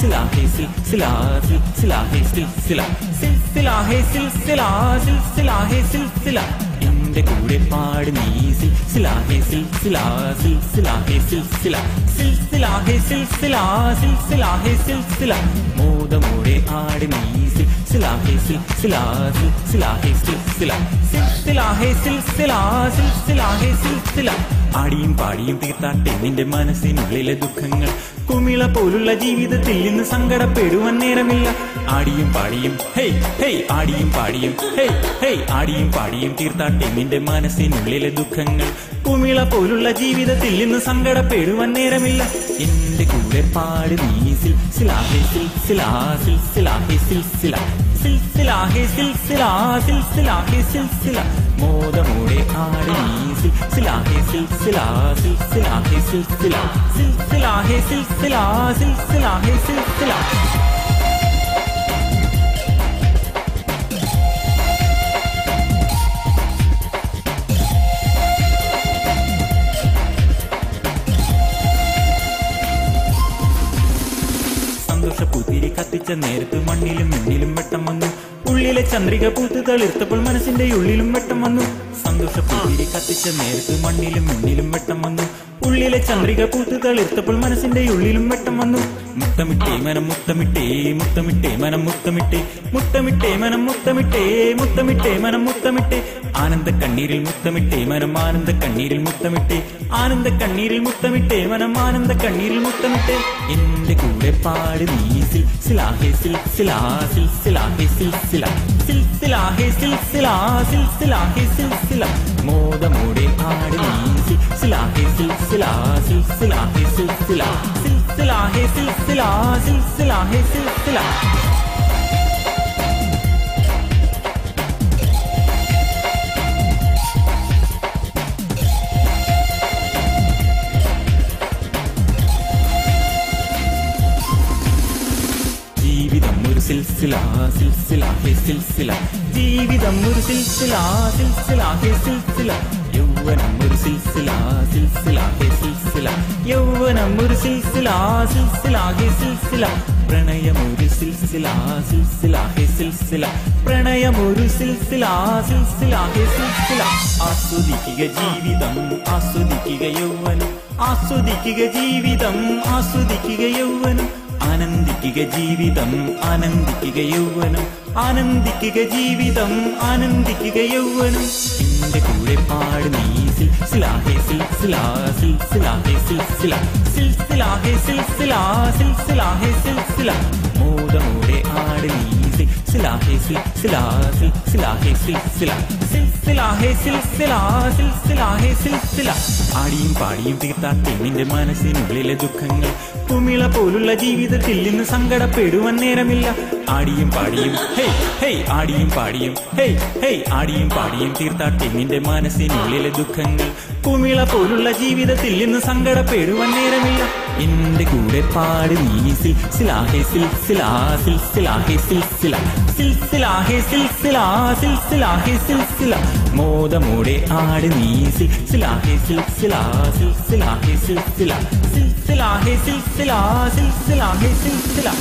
सिलसिला है सिलसिला सिलसिला है सिलसिला सिलसिला है सिलसिला सिलसिला है सिलसिला എന്റെ കൂടെ പാട് നീ സിൽസിലാ ഹേ സിൽസിലാ സിൽസിലാ ഹേ സിൽസിലാ സിൽസിലാ ഹേ സിൽസിലാ സിൽസിലാ ഹേ സിൽസിലാ മോദമോടെ ആട് നീ സിൽസിലാ ഹേ സിൽസിലാ സിൽസിലാ ഹേ സിൽസിലാ സിൽസിലാ ഹേ സിൽസിലാ സിൽസിലാ ഹേ സിൽസിലാ ആടിയും പാടിയും തീർത്താട്ടെ നിന്റെ മനസ്സിനുള്ളിലെ ദുഃഖങ്ങൾ കുമിള പോലുള്ള ജീവിതത്തിൽ നിന്ന് സങ്കടപ്പെടുവാൻ നേരമില്ല ആടിയും പാടിയും ഹേയ് ഹേയ് ആടിയും പാടിയും ഹേയ് ഹേയ് ആടിയും പാടിയും തീർത്താട്ടെ നിന്റെ മനസ്സിനുള്ളിലെ ദുഃഖങ്ങൾ കുമിള പോലുള്ള ജീവിതത്തിൽ നിന്ന് സങ്കടപ്പെടുവാൻ നേരമില്ല എന്റെ കൂടെ പാട് നീ സിൽസിലാ ഹേ സിൽസിലാ സിൽസിലാ ഹേ സിൽസിലാ സിൽസിലാ ഹേ സിൽസിലാ സിൽസിലാ ഹേ സിൽസിലാ മോദമോടെ ആട് നീ സിൽസിലാ ഹേ സിൽസിലാ സിൽസിലാ ഹേ സിൽസിലാ സിൽസിലാ ഹേ സിൽസിലാ സിൽസിലാ ഹേ സിൽസിലാ സന്തോഷപ്പൂത്തിരി കത്തിച്ച നേരത്ത് മണ്ണിലും മുന്നിലും വെട്ടം വന്നു ഉള്ളിലെ ചന്ദ്രിക പൂത്ത് തളിർത്തപ്പോൾ മനസ്സിന്റെ ഉള്ളിലും വെട്ടം വന്നു സന്തോഷപ്പൂത്തിരി കത്തിച്ച നേരത്ത് മണ്ണിലും മുന്നിലും വെട്ടം വന്നു ഉള്ളിലെ ചന്ദ്രിക പൂത്ത് തളിർത്തപ്പോൾ മനസ്സിന്റെ ഉള്ളിലും വെട്ടം വന്നു മുത്തമിട്ടേ മനം മുത്തമിട്ടേ മുത്തമിട്ടേ മനം മുത്തമിട്ടേ മുത്തമിട്ടേ മനം മുത്തമിട്ടേ മുത്തമിട്ടേ മനം മുത്തമിട്ടേ ആനന്ദ കണ്ണീരിൽ മുത്തമിട്ടേ മനം ആനന്ദ കണ്ണീരിൽ മുത്തമിട്ടേ ആനന്ദ കണ്ണീരിൽ മുത്തമിട്ടേ മനം ആനന്ദ കണ്ണീരിൽ മുത്തമിട്ടേ എന്റെ കൂടെ പാട് നീ സിൽസിലാ ഹേ സിൽസിലാ സിൽസിലാ ഹേ സിൽസിലാ സിൽസിലാ ഹേ സിൽസിലാ സിൽസിലാ ഹേ സിൽസിലാ മോദമോടെ ആട് നീ സിൽസിലാ ഹേ സിൽസിലാ സിൽസിലാ ഹേ സിൽസിലാ സിൽസിലാ ഹേ സിൽസിലാ സിൽസിലാ ഹേ സിൽസിലാ ജീവിതം ഒരു സിൽസില സിൽസില ഹേ സിൽസില ജീവിതം ഒരു സിൽസില സിൽസില ഹേ സിൽസില യൗവനം ഒരു സിൽസില സിൽസില ഹേ സിൽസില യൗവനം ഒരു സിൽസില സിൽസില ഹേ സിൽസില പ്രണയം ഒരു സിൽസില സിൽസില ഹേ സിൽസില പ്രണയം ഒരു സിൽസില സിൽസില ഹേ സിൽസില ആസ്വദിക്കുക ജീവിതം ആസ്വദിക്കുക യൗവനം ആസ്വദിക്കുക ജീവിതം ആസ്വദിക്കുക യൗവനം ആനന്ദിക്കുക ജീവിതം ആനന്ദിക്കുക യൗവനം ആനന്ദിക്കുക ജീവിതം ആനന്ദിക്കുക യൗവനം എന്റെ കൂടെ പാട് നീ സിൽസിലാ ഹേ സിൽസിലാ സിൽസിലാ ഹേ സിൽസിലാ സിൽസിലാ ഹേ സിൽസിലാ സിൽസിലാ ഹേ സിൽസിലാ മോദമോടെ ആട് നീ സിൽസിലാ ഹേ സിൽസിലാ സിൽസിലാ ഹേ സിൽസിലാ സിൽസിലാ ഹേ സിൽസിലാ സിൽസിലാ ഹേ സിൽസിലാ ആടിയും പാടിയും തീർത്താട്ടെ നിന്റെ മനസ്സിനുള്ളിലെ ദുഃഖങ്ങൾ കുമിള പോലുള്ള ജീവിതത്തിൽ നിന്ന് സങ്കടപ്പെടുവാൻ നേരമില്ല ആടിയും പാടിയും ഹേയ് ഹേയ് ആടിയും പാടിയും ഹേയ് ഹേയ് ആടിയും പാടിയും തീർത്താട്ടെ നിന്റെ മനസ്സിനുള്ളിലെ ദുഃഖങ്ങൾ കുമിള പോലുള്ള ജീവിതത്തിൽ നിന്ന് സങ്കടപ്പെടുവാൻ നേരമില്ല എന്റെ കൂടെ പാട് നീ സിൽസിലാ ഹേ സിൽസിലാ സിൽസിലാ ഹേ സിൽസിലാ സിൽസിലാ ഹേ സിൽസിലാ സിൽസിലാ ഹേ സിൽസിലാ മോദമോടെ ആട് നീ സിൽസിലാ ഹേ സിൽസിലാ സിൽസിലാ ഹേ സിൽസിലാ സിൽസിലാ ഹേ സിൽസിലാ സിൽസിലാ ഹേ സിൽസിലാ